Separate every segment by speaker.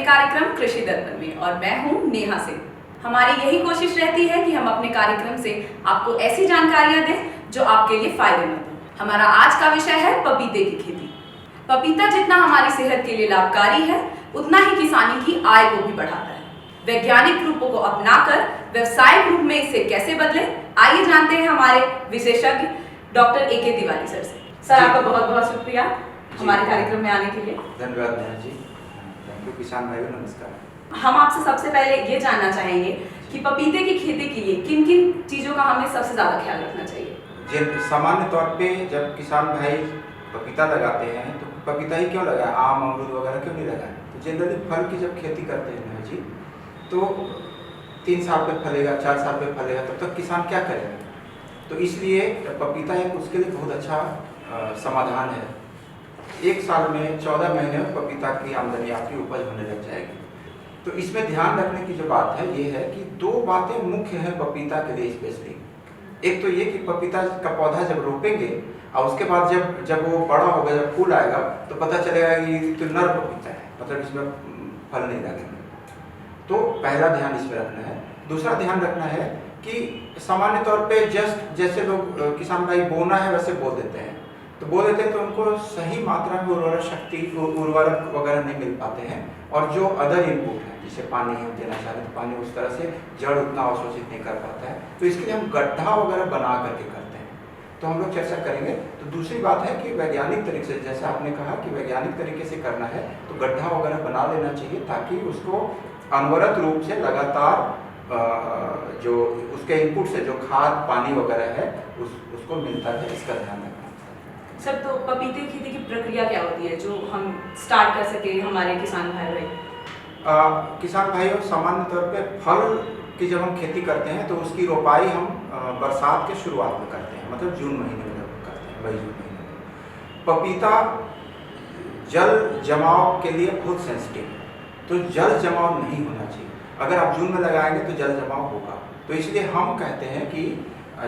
Speaker 1: अपने कार्यक्रम कृषि दर्पण में और मैं हूं नेहा सिंह। हमारी यही कोशिश रहती है कि हम अपने कार्यक्रम से आपको ऐसी जानकारियां दें जो आपके लिए फायदेमंद हो। हमारा आज का विषय है पपीते की खेती। पपीता जितना हमारी सेहत के लिए लाभकारी है, उतना ही किसानी की आय को भी बढ़ाता है। वैज्ञानिक रूपों को अपनाकर व्यवसायिक रूप में इसे कैसे बदलें, आइए जानते हैं हमारे विशेषज्ञ डॉक्टर ए.के. तिवारी सर से। सर, आपका बहुत बहुत शुक्रिया हमारे कार्यक्रम में आने के लिए।
Speaker 2: धन्यवाद नेहा जी। Thank you. किसान भाइयों नमस्कार।
Speaker 1: हम आपसे सबसे पहले ये जानना चाहेंगे कि पपीते की खेती के लिए किन किन चीज़ों का हमें सबसे ज़्यादा ख्याल रखना चाहिए।
Speaker 2: सामान्य तौर पे जब किसान भाई पपीता लगाते हैं तो पपीता ही क्यों लगाए, आम अमरूद वगैरह क्यों नहीं लगाए। तो जनरली फल की जब खेती करते हैं नेहा जी, तो 3 साल पे फलेगा, 4 साल पे फलेगा, तब तक किसान क्या करेगा। तो इसलिए पपीता एक उसके लिए बहुत अच्छा समाधान है। 1 साल में 14 महीने में पपीता की आमदनी आपकी उपज होने लग जाएगी। तो इसमें ध्यान रखने की जो बात है ये है कि 2 बातें मुख्य हैं पपीता के लिए स्पेशली। एक तो ये कि पपीता का पौधा जब रोपेंगे और उसके बाद जब वो बड़ा होगा, जब फूल आएगा, तो पता चलेगा कि तो नर पपीता है, मतलब इसमें फल नहीं लगेंगे। तो पहला ध्यान इसमें रखना है। दूसरा ध्यान रखना है कि सामान्य तौर पे जैसे लोग किसान भाई बोना है वैसे बो देते हैं, तो बो देते हैं तो उनको सही मात्रा में उर्वरक वगैरह नहीं मिल पाते हैं। और जो अदर इनपुट है, जिसे पानी हम देना चाहते हैं, तो पानी उस तरह से जड़ उतना अवशोषित नहीं कर पाता है। तो इसके लिए हम गड्ढा वगैरह बना करके करते हैं, तो हम लोग चर्चा करेंगे। तो दूसरी बात है कि वैज्ञानिक तरीके से, जैसे आपने कहा कि वैज्ञानिक तरीके से करना है, तो गड्ढा वगैरह बना लेना चाहिए ताकि उसको अनवरत रूप से लगातार जो उसके इनपुट से जो खाद पानी वगैरह है उसको मिलता है, इसका ध्यान रखना।
Speaker 1: सर, तो पपीते की खेती की प्रक्रिया क्या होती है जो हम स्टार्ट कर सके हमारे किसान भाई?
Speaker 2: किसान भाइयों, सामान्य तौर पे फल की जब हम खेती करते हैं तो उसकी रोपाई हम बरसात के शुरुआत में करते हैं, मतलब जून महीने में करते हैं, मई जून महीने में। पपीता जल जमाव के लिए बहुत सेंसिटिव है, तो जल जमाव नहीं होना चाहिए। अगर आप जून में लगाएंगे तो जल जमाव होगा, तो इसलिए हम कहते हैं कि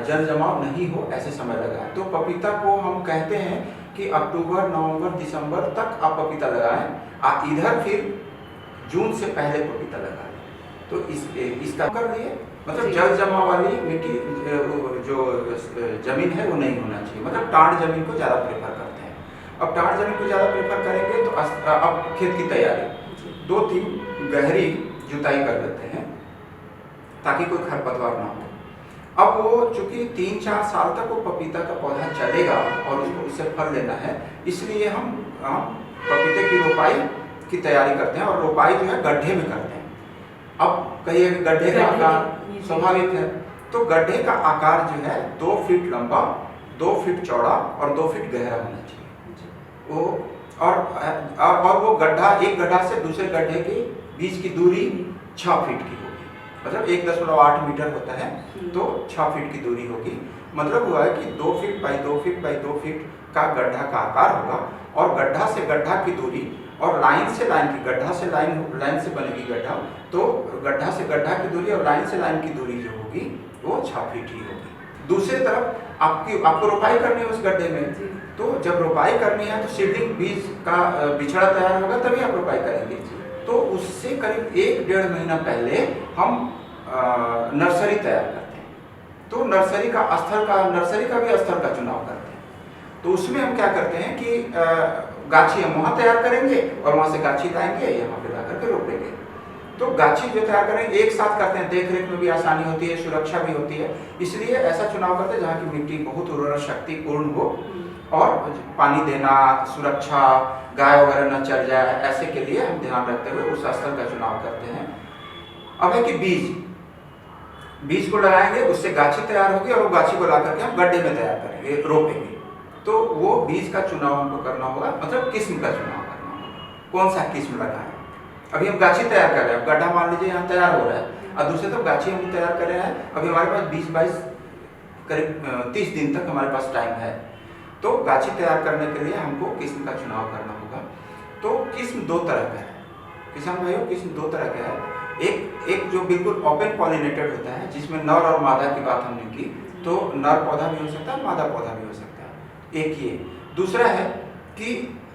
Speaker 2: जल जमाव नहीं हो ऐसे समय लगाएं। तो पपीता को हम कहते हैं कि अक्टूबर नवंबर दिसंबर तक आप पपीता लगाएं। इधर फिर जून से पहले पपीता लगाएं। तो इसका कर लिए, मतलब जल जमाव वाली मिट्टी जो जमीन है वो नहीं होना चाहिए, मतलब टाड़ जमीन को ज़्यादा प्रेफर करते हैं। अब टाड़ जमीन को ज़्यादा प्रेफर करेंगे तो अब खेत की तैयारी 2-3 गहरी जुताई कर देते हैं ताकि कोई खरपतवार ना हो। अब वो चूंकि 3-4 साल तक वो पपीता का पौधा चलेगा और उससे फल लेना है, इसलिए हम पपीते की रोपाई की तैयारी करते हैं और रोपाई जो है गड्ढे में करते हैं। अब कहिए कि गड्ढे का आकार स्वाभाविक है, तो गड्ढे का आकार जो है 2 फीट लंबा, 2 फीट चौड़ा और 2 फीट गहरा होना चाहिए। और वो गड्ढा, एक गड्ढा से दूसरे गड्ढे के बीच की दूरी 6 फीट की होगी, मतलब 1.8 मीटर होता है, तो 6 फीट की दूरी होगी। मतलब हुआ है कि 2 feet by 2 feet by 2 feet का गड्ढा का आकार होगा। और गड्ढा से गड्ढा की दूरी और लाइन से लाइन की, गड्ढा से लाइन से बनेगी गड्ढा, तो गड्ढा से गड्ढा की दूरी और लाइन से लाइन की दूरी जो होगी वो 6 फीट ही होगी। दूसरी तरफ आपको रोपाई करनी है उस गड्ढे में, तो जब रोपाई करनी है तो सीडलिंग बीज का बिछड़ा तैयार होगा तभी आप रोपाई करेंगे। तो उससे करीब 1-1.5 महीना पहले हम नर्सरी तैयार करते हैं। तो नर्सरी का भी स्थल का चुनाव करते हैं। तो उसमें हम क्या करते हैं कि गाछी हम वहाँ तैयार करेंगे और वहाँ से गाछी लाएंगे, यहाँ पे ला करके रोपेंगे। तो गाछी जो तैयार करेंगे एक साथ करते हैं, देख रेख में भी आसानी होती है, सुरक्षा भी होती है, इसलिए ऐसा चुनाव करते हैं जहाँ की मिट्टी बहुत उर्वरक शक्ति पूर्ण हो और पानी देना, सुरक्षा, गाय वगैरह न चल जाए, ऐसे के लिए हम ध्यान रखते हुए उस स्थल का चुनाव करते हैं। अब है कि बीज को लगाएंगे, उससे गाछी तैयार होगी और वो गाछी को ला करके हम गड्ढे में तैयार करेंगे, रोपेंगे। तो वो बीज का चुनाव हमको करना होगा, मतलब किस्म का चुनाव करना होगा, कौन सा किस्म लगाएं। अभी हम गाछी तैयार कर रहे हैं, गड्ढा मान लीजिए यहाँ तैयार हो रहा है और दूसरे तरफ गाछी हम तैयार कर रहे हैं। अभी हमारे पास 20-22 करीब 30 दिन तक हमारे पास टाइम है। तो गाछी तैयार करने के लिए हमको किस्म का चुनाव करना होगा। तो किस्म 2 तरह का है किसान भाइयों, किस्म 2 तरह का है। एक जो बिल्कुल ओपन पॉलिनेटेड होता है, जिसमें नर और मादा की बात हमने की, तो नर पौधा भी हो सकता है, मादा पौधा भी हो सकता है, एक ये। दूसरा है कि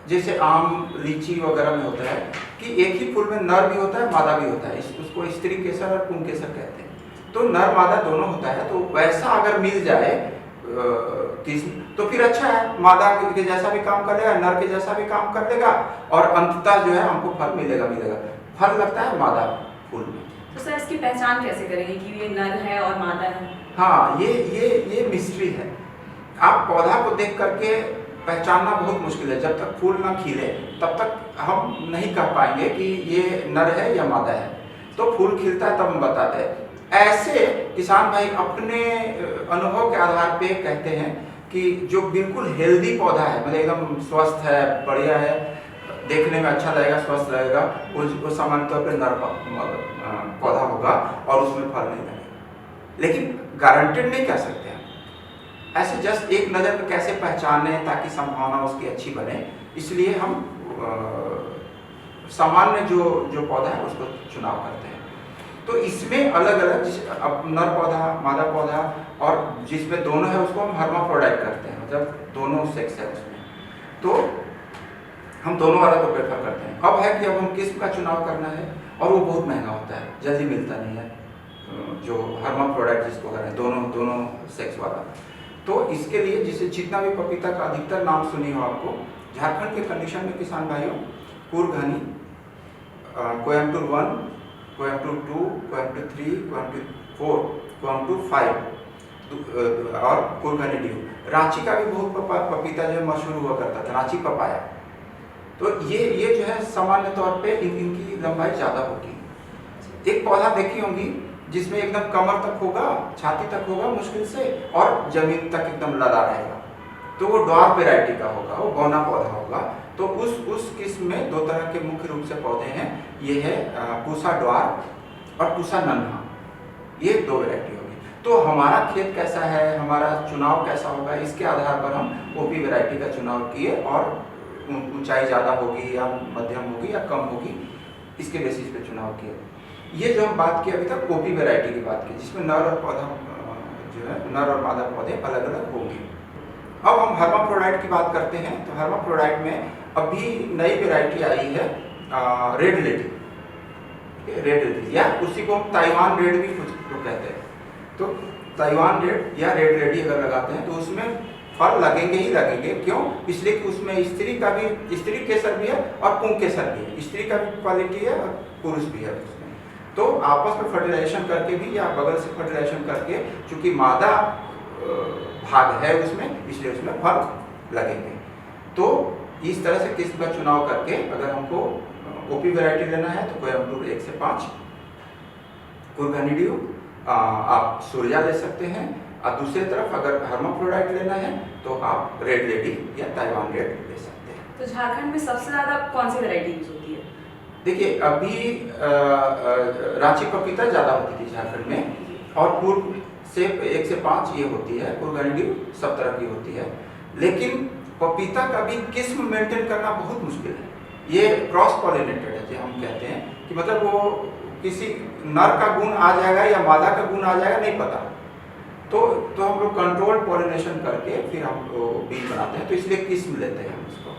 Speaker 2: जैसे आम, लीची वगैरह में होता है कि एक ही फूल में नर भी होता है, मादा भी होता है। उसको स्त्री केसर और पुंग केसर कहते हैं। तो नर मादा दोनों होता है। तो वैसा अगर मिल जाए किस्म तो फिर अच्छा है, मादा के जैसा भी काम कर लेगा, नर के जैसा भी काम कर लेगा और अंततः जो है हमको फल मिलेगा। फल लगता है मादा फूल में।
Speaker 1: तो सर इसकी पहचान कैसे करेंगे कि ये नर है और मादा है?
Speaker 2: हाँ, ये मिस्ट्री है। आप पौधा को देख करके पहचानना बहुत मुश्किल है। जब तक फूल ना खिले तब तक हम नहीं कह पाएंगे कि ये नर है या मादा है। तो फूल खिलता है तब हम बताते हैं। ऐसे किसान भाई अपने अनुभव के आधार पे कहते हैं कि जो बिल्कुल हेल्दी पौधा है, मतलब एकदम स्वस्थ है, बढ़िया है, देखने में अच्छा लगेगा, स्वस्थ लगेगा, वो सामान्य तौर पर नर पौधा होगा और उसमें फल नहीं लगेगा। लेकिन गारंटेड नहीं कह सकते हैं। ऐसे जस्ट एक नज़र में कैसे पहचाने ताकि संभावना उसकी अच्छी बने, इसलिए हम सामान्य जो पौधा है उसको चुनाव करते हैं। तो इसमें अलग अलग अब नर पौधा, मादा पौधा और जिसमें दोनों है उसको हम हर्माफ्रोडाइट करते हैं, मतलब दोनों सेक्स है उसमें। तो हम दोनों वाला को प्रेफर करते हैं। अब है कि अब हम किस्म का चुनाव करना है और वो बहुत महंगा होता है, जल्दी मिलता नहीं है, जो हर्माफ्रोडाइट जिसको करें, दोनों सेक्स वाला। तो इसके लिए जिसे जितना भी पपीता का अधिकतर नाम सुनी हो आपको, झारखंड के कंडीशन में किसान भाइयों, कुरघनी, कोयम्बटूर 1, कोयम्बटूर 2, कोयम्बटूर 3, कोयम्बटूर 4, कोयम्बटूर 5 और कुरघनी ड्यू। रांची का भी बहुत पपीता जो मशहूर हुआ करता था, रांची पपाया। तो ये जो है सामान्य तौर पे इनकी लंबाई ज़्यादा होगी। एक पौधा देखी होंगी जिसमें एकदम कमर तक होगा, छाती तक होगा मुश्किल से, और जमीन तक एकदम लदा रहेगा, तो वो ड्वार्फ वैरायटी का होगा, वो बौना पौधा होगा। तो उस किस्म में दो तरह के मुख्य रूप से पौधे हैं। ये है पूसा ड्वार्फ और पूसा नन्हा, ये दो वैरायटी होगी। तो हमारा खेत कैसा है, हमारा चुनाव कैसा होगा, इसके आधार पर हम ओपी वैरायटी का चुनाव किए और ऊंचाई ज़्यादा होगी या मध्यम होगी या कम होगी, इसके बेसिस पे चुनाव किए। ये जो हम बात की अभी तक ओपी वैरायटी की बात की, जिसमें नर और पौधा जो है, नर और मादा पौधे अलग अलग होंगे। अब हम हर्माफ्रोडाइट की बात करते हैं। तो हर्माफ्रोडाइट में अभी नई वैरायटी आई है रेड लेडी, या उसी को हम ताइवान रेड भी कुछ लोग कहते हैं। तो ताइवान रेड या रेड लेडी अगर लगाते हैं तो उसमें फल लगेंगे ही लगेंगे। क्यों? इसलिए कि उसमें स्त्री केसर भी है और पुंग केसर भी है। स्त्री का भी क्वालिटी है और पुरुष भी है उसमें। तो आपस में फर्टिलाइजेशन करके भी या बगल से फर्टिलाइजेशन करके, चूंकि मादा भाग है उसमें, इसलिए उसमें फल लगेंगे। तो इस तरह से किस्म का चुनाव करके अगर हमको ओपी वैरायटी लेना है तो कोयम्बटूर 1 से 5, कुरघनी ड्यू, आप सूर्या ले सकते हैं। और दूसरी तरफ अगर हर्माफ्रोडाइट लेना है तो आप रेड लेडी या ताइवान रेड ले सकते हैं।
Speaker 1: तो झारखंड में सबसे ज़्यादा कौन सी वैरायटी यूज होती है?
Speaker 2: देखिए, अभी रांची पपीता ज़्यादा होती थी झारखंड में, और पूर्व से 1 से 5 ये होती है, कुरघनी सब तरह की होती है। लेकिन पपीता का भी किस्म मेंटेन करना बहुत मुश्किल है। ये क्रॉस पॉलिनेटेड है, जो हम कहते हैं कि मतलब वो किसी नर का गुण आ जाएगा या मादा का गुण आ जाएगा, नहीं पता। तो हम लोग कंट्रोल पॉलिनेशन करके फिर हम बीज बनाते हैं, तो इसलिए किस्म लेते हैं हम उसको।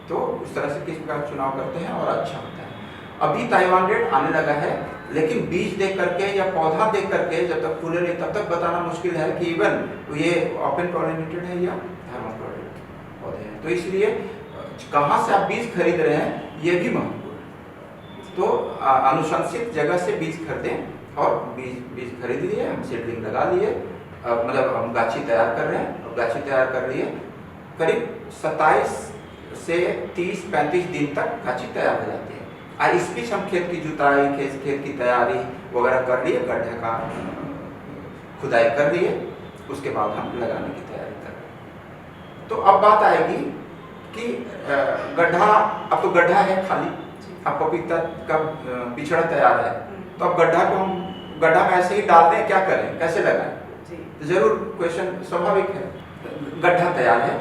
Speaker 2: तो उस तरह से किस्म का चुनाव करते हैं और अच्छा होता है। अभी ताइवान रेड आने लगा है, लेकिन बीज देख करके या पौधा देख करके जब तक फूले नहीं तब तक बताना मुश्किल है कि इवन ये ओपन पॉलिनेटेड है या हर्माफ्रोडाइट पौधे हैं। तो इसलिए कहाँ से आप बीज खरीद रहे हैं ये भी महत्वपूर्ण है। तो अनुशंसित जगह से बीज खरीदें और बीज खरीद लिए, हम सीडलिंग लगा लिए, मतलब हम गाछी तैयार कर रहे हैं। अब गाछी तैयार कर लिए, करीब 27 से 30-35 दिन तक गाछी तैयार हो जाती है। और इस बीच हम खेत की जुताई, खेत की तैयारी वगैरह कर लिए, गड्ढे का खुदाई कर लिए, उसके बाद हम लगाने की तैयारी कर रहे हैं। तो अब बात आएगी कि गड्ढा, अब तो गड्ढा है खाली, अब पपीता का पिछड़ा तैयार है, तो अब गड्ढा में ऐसे ही डाल दें, क्या करें, कैसे लगाएं? तो जरूर क्वेश्चन स्वाभाविक है। गड्ढा तैयार है,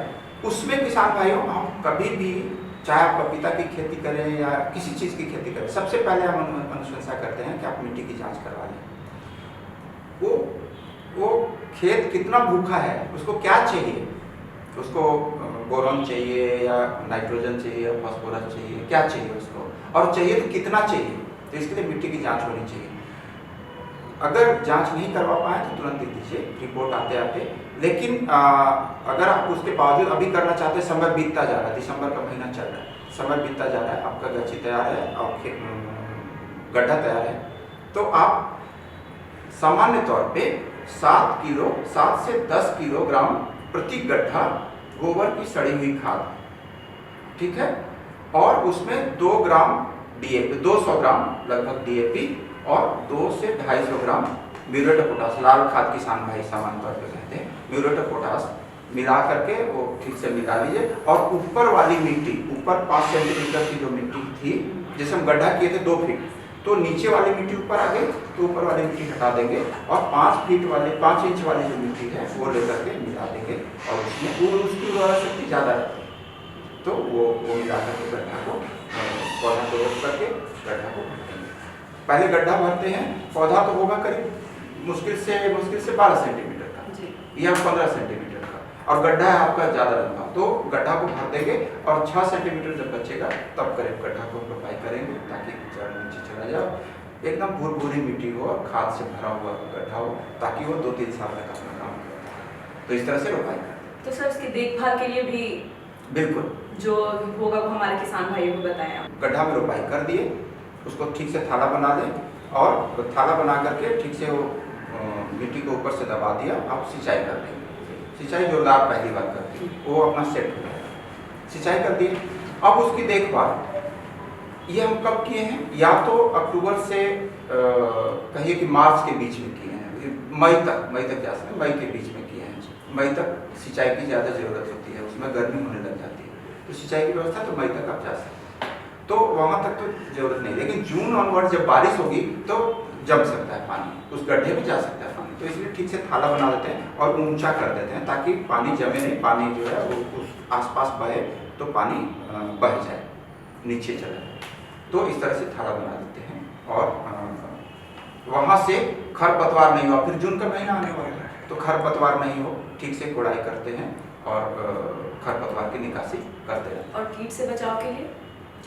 Speaker 2: उसमें किसान भाइयों हम कभी भी, चाहे आप पपीता की खेती करें या किसी चीज़ की खेती करें, सबसे पहले हम अनुशंसा करते हैं कि आप मिट्टी की जांच करवा लें। वो खेत कितना भूखा है, उसको क्या चाहिए, उसको बोरॉन चाहिए या नाइट्रोजन चाहिए या फास्फोरस चाहिए, क्या चाहिए उसको, और चाहिए तो कितना चाहिए, तो इसके लिए मिट्टी की जांच होनी चाहिए। अगर जांच नहीं करवा पाए तो तुरंत दे दीजिए रिपोर्ट आते आते। लेकिन अगर आप उसके बावजूद अभी करना चाहते हैं, समय बीतता जा रहा है, दिसंबर का महीना चल रहा है, समय बीतता जा रहा है, आपका गच्ची तैयार है और गड्ढा तैयार है, तो आप सामान्य तौर पे 7 से 10 किलोग्राम प्रति गड्ढा गोबर की सड़ी हुई खाद, ठीक है, और उसमें 2 ग्राम डीएपी, 200 ग्राम लगभग डीएपी और 2 से 250 ग्राम म्यूरेट ऑफ पोटाश, लाल खाद किसान भाई सामान्य तौर पे कहते हैं, म्यूरेट ऑफ पोटाश मिला करके वो ठीक से मिला लीजिए। और ऊपर वाली मिट्टी, ऊपर 5 सेंटीमीटर की जो मिट्टी थी, जैसे हम गड्ढा किए थे 2 फीट, तो नीचे वाली मिट्टी ऊपर आ गई तो ऊपर वाली मिट्टी हटा देंगे और 5 इंच वाली जो मिट्टी है वो लेकर के मिला देंगे और उसमें वो उसकी उर्वरा शक्ति ज़्यादा रहती है, तो वो मिला करके गड्ढा को पौधा को रोक करके गड्ढा को भर देंगे। पहले गड्ढा भरते हैं, पौधा तो होगा करीब मुश्किल से 12 सेंटीमीटर का या 15 सेंटीमीटर का, और गड्ढा है आपका ज़्यादा लंबा, तो गड्ढा को भर देंगे और 6 सेंटीमीटर जब बचेगा तब करीब गड्ढा को रोपाई करेंगे ताकि जड़ नीचे चला जाए, एकदम भूर-भूरी मिट्टी हो और खाद से भरा हुआ गड्ढा हो, ताकि वो 2-3 साल तक अपना काम करे। तो इस तरह से रोपाई करते।
Speaker 1: तो सर इसकी देखभाल के लिए भी
Speaker 2: बिल्कुल
Speaker 1: जो होगा वो हमारे किसान भाइयों को बताएं आप।
Speaker 2: गड्ढा में रोपाई कर दिए, उसको ठीक से थाला बना दें और थाला बना करके ठीक से वो मिट्टी को ऊपर से दबा दिया, आप सिंचाई कर देंगे। सिंचाई जोरदार पहली बार करते हैं, वो अपना सेट हो जाएगा। सिंचाई कर दिए, अब उसकी देखभाल ये हम कब किए हैं, या तो अक्टूबर से कहिए कि मार्च के बीच में किए हैं, मई तक जा सकते हैं, मई के बीच में किए हैं। मई तक सिंचाई की ज़्यादा ज़रूरत होती है, उसमें गर्मी होने लग जाती है, तो सिंचाई की व्यवस्था तो मई तक आप जा सकते हैं, तो वहाँ तक तो ज़रूरत नहीं। लेकिन जून ऑनवर्ड जब बारिश होगी तो जम सकता है पानी, उस गड्ढे में जा सकता है पानी, तो इसलिए ठीक से थाला बना देते हैं और ऊंचा कर देते हैं ताकि पानी जमे नहीं, पानी जो है वो उस आसपास बहे तो पानी बह जाए, नीचे चला जाए। तो इस तरह से थाला बना देते हैं और वहाँ से खरपतवार नहीं हो, फिर जून का महीना आने वाला है तो खरपतवार नहीं हो, ठीक से कोड़ाई करते हैं और खरपतवार की निकासी करते हैं।
Speaker 1: और कीट से बचाव के लिए?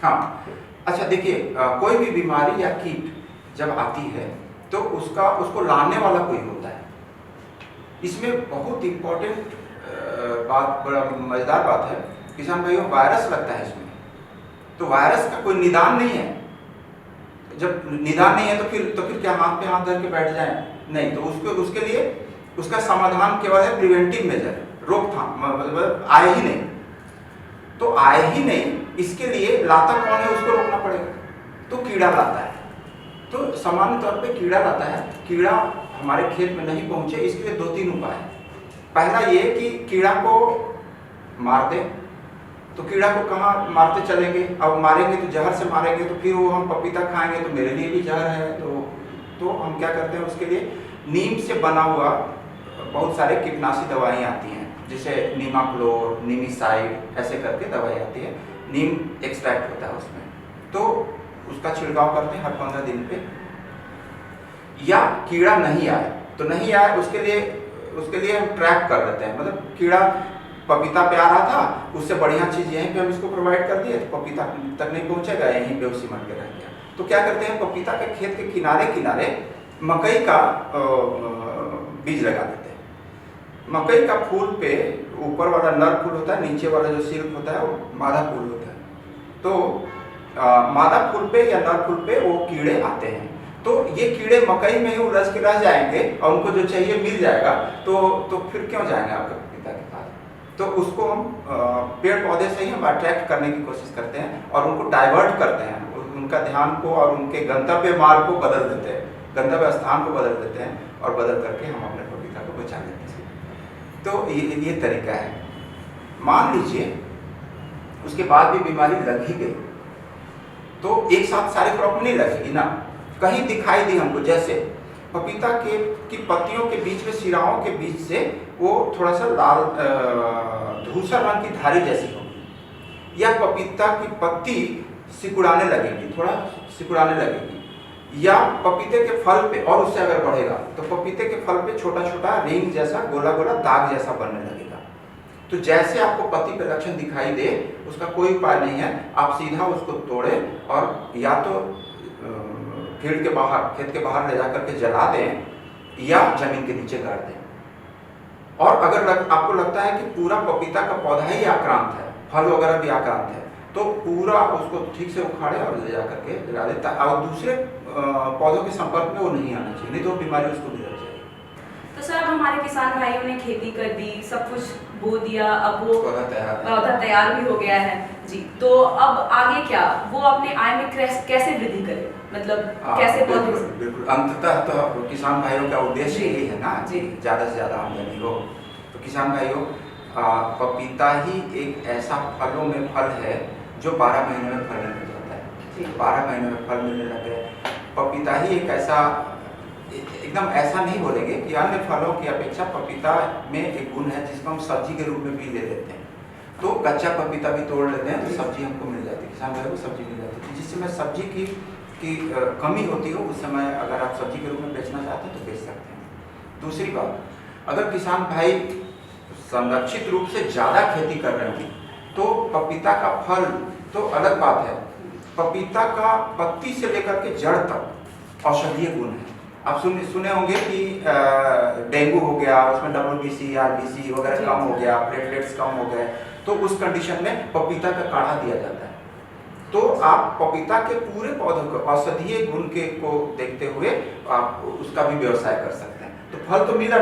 Speaker 2: हाँ, अच्छा देखिए, कोई भी बीमारी या कीट जब आती है तो उसको लाने वाला कोई होता है। इसमें बहुत इम्पोर्टेंट बात, बड़ा मजेदार बात है किसान भाइयों, वायरस लगता है इसमें, तो वायरस का कोई निदान नहीं है। जब निदान नहीं है तो फिर क्या हाथ पे हाथ धर के बैठ जाए? नहीं, तो उसके लिए उसका समाधान केवल है प्रिवेंटिव मेजर, रोकथाम, मतलब आए ही नहीं, तो आए ही नहीं, इसके लिए लाता कौन है उसको रोकना पड़ेगा, तो कीड़ा लाता है। तो सामान्य तौर पे कीड़ा लाता है, कीड़ा हमारे खेत में नहीं पहुंचे, इसके लिए 2-3 उपाय है। पहला ये कि कीड़ा को मार दे, तो कीड़ा को कहाँ मारते चलेंगे, अब मारेंगे तो जहर से मारेंगे तो फिर वो हम पपीता खाएंगे तो मेरे लिए भी जहर है, तो हम क्या करते हैं उसके लिए नीम से बना हुआ बहुत सारे कीटनाशी दवाएं आती हैं, जैसे नीमाक्लोर, नीमिसाइड, ऐसे करके दवाई आती है, नीम एक्सट्रैक्ट होता है उसमें, तो उसका छिड़काव करते हैं हर 15 दिन पे। या कीड़ा नहीं आए तो नहीं आए, उसके लिए हम ट्रैप कर देते हैं, मतलब कीड़ा पपीता पे आ रहा था, उससे बढ़िया चीज़ यहीं पे हम इसको प्रोवाइड कर दिए तो पपीता तक नहीं पहुंचेगा, यहीं पे उसी सिमट के रह गया। तो क्या करते हैं, पपीता के खेत के किनारे मकई का बीज लगा देते हैं। मकई का फूल पे ऊपर वाला नर फूल होता है, नीचे वाला जो सिल्क होता है वो मादा फूल होता है। तो मादा फूल पे या नर फूल पे वो कीड़े आते हैं, तो ये कीड़े मकई में ही उलझ के रह जाएंगे और उनको जो चाहिए मिल जाएगा, तो फिर क्यों जाएंगे आपके पपीता के पास। तो उसको हम पेड़ पौधे से ही हम अट्रैक्ट करने की कोशिश करते हैं और उनको डाइवर्ट करते हैं, उनका ध्यान को और उनके गंतव्य मार्ग को बदल देते हैं, गंतव्य स्थान को बदल देते हैं और बदल करके हम अपने पपीता को बचा लेते हैं। तो ये तरीका है। मान लीजिए उसके बाद भी बीमारी लग ही गई, तो एक साथ सारे क्रॉप में नहीं लगेगी ना, कहीं दिखाई दी हमको, जैसे पपीता की पत्तियों के बीच में, सिराओं के बीच से वो थोड़ा सा लाल धूसर रंग की धारी जैसी होगी, या पपीता की पत्ती सिकुड़ाने लगेगी, थोड़ा सिकुड़ाने लगेगी, या पपीते के फल पे, और उससे अगर बढ़ेगा तो पपीते के फल पे छोटा छोटा रिंग जैसा, गोला गोला दाग जैसा बनने लगेगा। तो जैसे आपको पत्ती पे लक्षण दिखाई दे, उसका कोई उपाय नहीं है, आप सीधा उसको तोड़े और या तो फील्ड के बाहर, खेत के बाहर ले जाकर के जला दें या जमीन के नीचे गाड़ दें। और अगर आपको लगता है कि पूरा पपीता का पौधा ही आक्रांत है, फल वगैरह भी आक्रांत है, तो पूरा उसको ठीक से उखाड़े और ले जा करके जला देता, और दूसरे पौधों के संपर्क में वो नहीं आना चाहिए, नहीं तो बीमारी उसको भी लग जाएगी।
Speaker 1: तो सर अब हमारे किसान भाइयों ने खेती कर दी, सब कुछ बो दिया, अब वो
Speaker 2: पौधा
Speaker 1: तैयार भी हो गया है जी, तो अब आगे क्या, वो अपने आय में कैसे वृद्धि करे, मतलब कैसे पौधे?
Speaker 2: बिल्कुल, अंततः तो किसान भाइयों का उद्देश्य यही है ना जी, ज़्यादा से ज़्यादा आमदनी हो। तो किसान भाइयों, पपीता ही एक ऐसा फलों में फल है जो 12 महीने में फल मिल जाता है। 12 महीने में फल मिलने लगे। पपीता ही एक ऐसा, एकदम ऐसा नहीं बोलेंगे कि अन्य फलों की अपेक्षा पपीता में एक गुण है जिसको हम सब्जी के रूप में भी ले लेते हैं। तो कच्चा पपीता भी तोड़ लेते हैं तो सब्जी हमको मिल जाती है, किसान भाई को सब्जी मिल जाती है। जिस समय सब्जी की कमी होती हो, उस समय अगर आप सब्जी के रूप में बेचना चाहते हैं तो बेच सकते हैं। दूसरी बात, अगर किसान भाई संरक्षित रूप से ज़्यादा खेती कर रहे हैं तो पपीता का फल तो अलग बात है, पपीता का पत्ती से लेकर के जड़ तक औषधीय गुण है। आप सुने होंगे कि डेंगू हो गया, उसमें WBC RBC वगैरह कम हो गया, प्लेटलेट्स कम हो गए, तो उस कंडीशन में पपीता का काढ़ा दिया जाता है। तो आप पपीता के पूरे पौधों को औषधीय गुण के को देखते हुए आप उसका भी व्यवसाय कर सकते हैं। तो फल तो मिला,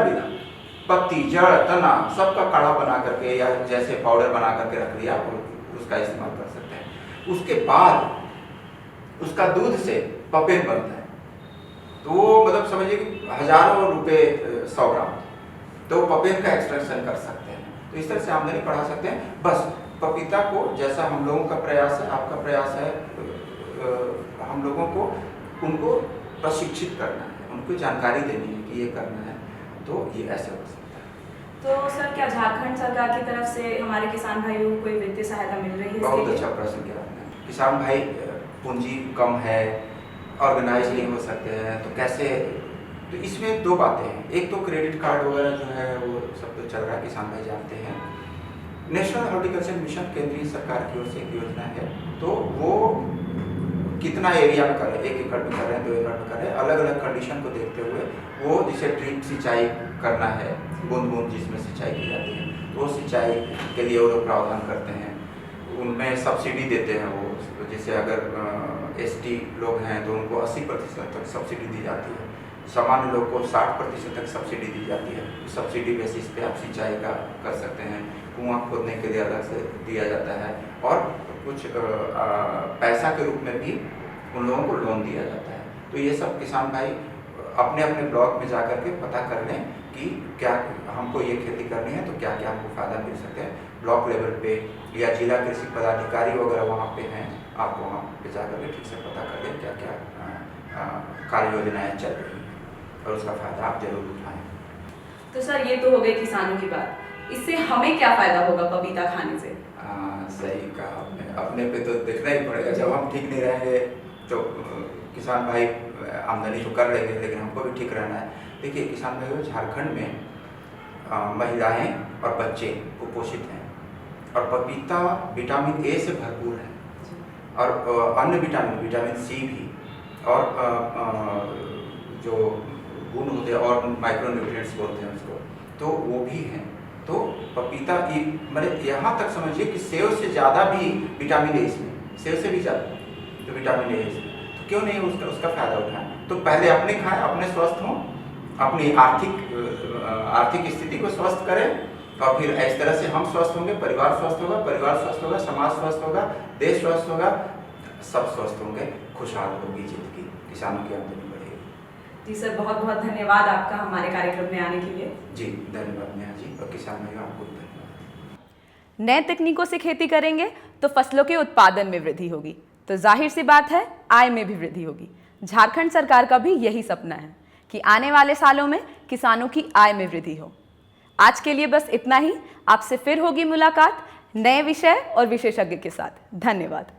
Speaker 2: पत्ती, जड़, तना सबका काढ़ा बना करके या जैसे पाउडर बना करके रख लिया, आप उसका इस्तेमाल कर सकते हैं। उसके बाद उसका दूध से पपेन बनता है, तो वो मतलब समझिए कि हजारों रुपए 100 ग्राम, तो पपेन का एक्सट्रैक्शन कर सकते हैं। तो इस तरह से आमदनी बढ़ा सकते हैं। बस पपीता को, जैसा हम लोगों का प्रयास है, आपका प्रयास है, हम लोगों को उनको प्रशिक्षित करना है, उनको जानकारी देनी है कि ये करना है, तो ये ऐसे हो सकता है।
Speaker 1: तो सर क्या झारखंड सरकार की तरफ से हमारे किसान भाइयों को कोई वित्तीय सहायता मिल रही है?
Speaker 2: बहुत अच्छा प्रश्न किया आपने। किसान भाई पूंजी कम है, ऑर्गेनाइज नहीं हो सकते हैं, तो कैसे? तो इसमें दो बातें हैं। एक तो क्रेडिट कार्ड वगैरह जो है वो सब तो चल रहा है, किसान भाई जानते हैं। नेशनल हॉर्टिकल्चर मिशन केंद्रीय सरकार की ओर से एक योजना है, तो वो कितना एरिया में कर रहे हैं, 1 एकड़ में कर रहे हैं, 2 एकड़ में कर रहे हैं, अलग अलग कंडीशन को देखते हुए वो जिसे ड्रिप सिंचाई करना है, बूंद बूंद जिसमें सिंचाई की जाती है, तो सिंचाई के लिए वो लोग प्रावधान करते हैं, उनमें सब्सिडी देते हैं। वो जैसे अगर ST लोग हैं तो उनको 80% तक सब्सिडी दी जाती है, सामान्य लोग को 60% तक सब्सिडी दी जाती है। सब्सिडी बेसिस पे आप सिंचाई का कर सकते हैं। कुआं खोदने के लिए अलग से दिया जाता है, और कुछ पैसा के रूप में भी उन लोगों को लोन दिया जाता है। तो ये सब किसान भाई अपने अपने ब्लॉक में जा कर के पता कर लें कि क्या हमको ये खेती करनी है, तो क्या क्या हमको फ़ायदा मिल सकते हैं। ब्लॉक लेवल पे या जिला कृषि पदाधिकारी वगैरह वहाँ पे हैं, आप वहाँ पे जा कर के ठीक से पता कर लें क्या क्या कार्य योजनाएँ चल रही हैं, और उसका फ़ायदा आप जरूर उठाएँ।
Speaker 1: तो सर ये तो हो गई किसानों की बात, इससे हमें क्या फ़ायदा होगा पपीता खाने से?
Speaker 2: सही कहा आपने, अपने पे तो देखना ही पड़ेगा। जब हम ठीक नहीं रहेंगे तो किसान भाई आमदनी तो कर लेंगे, लेकिन हमको भी ठीक रहना है। देखिए किसान भाइयों, झारखंड में महिलाएं और बच्चे कुपोषित हैं, और पपीता विटामिन A से भरपूर है, और अन्य विटामिन C भी, और जो गुण होते हैं और माइक्रो न्यूट्रिएंट्स बोलते हैं उसको, तो वो भी हैं। तो पपीता की मतलब यहाँ तक समझिए कि सेव से ज़्यादा भी विटामिन A इसमें, सेव से भी ज़्यादा तो विटामिन A इसमें, तो क्यों नहीं उसका फ़ायदा उठाएं। तो पहले अपने खाएं, अपने स्वस्थ हों, अपनी आर्थिक स्थिति को स्वस्थ करें, और फिर इस तरह से हम स्वस्थ होंगे, परिवार स्वस्थ होगा, समाज स्वस्थ होगा, देश स्वस्थ होगा, सब स्वस्थ होंगे, खुशहाल होगी जिंदगी, किसानों की आमदनी बढ़ेगी।
Speaker 1: जी सर, बहुत बहुत धन्यवाद आपका हमारे कार्यक्रम में आने के लिए।
Speaker 2: जी धन्यवाद नेहा जी, और किसान भाइयों आपको भी धन्यवाद।
Speaker 1: नए तकनीकों से खेती करेंगे तो फसलों के उत्पादन में वृद्धि होगी, तो जाहिर सी बात है आय में भी वृद्धि होगी। झारखंड सरकार का भी यही सपना है कि आने वाले सालों में किसानों की आय में वृद्धि हो। आज के लिए बस इतना ही। आपसे फिर होगी मुलाकात नए विषय और विशेषज्ञ के साथ। धन्यवाद।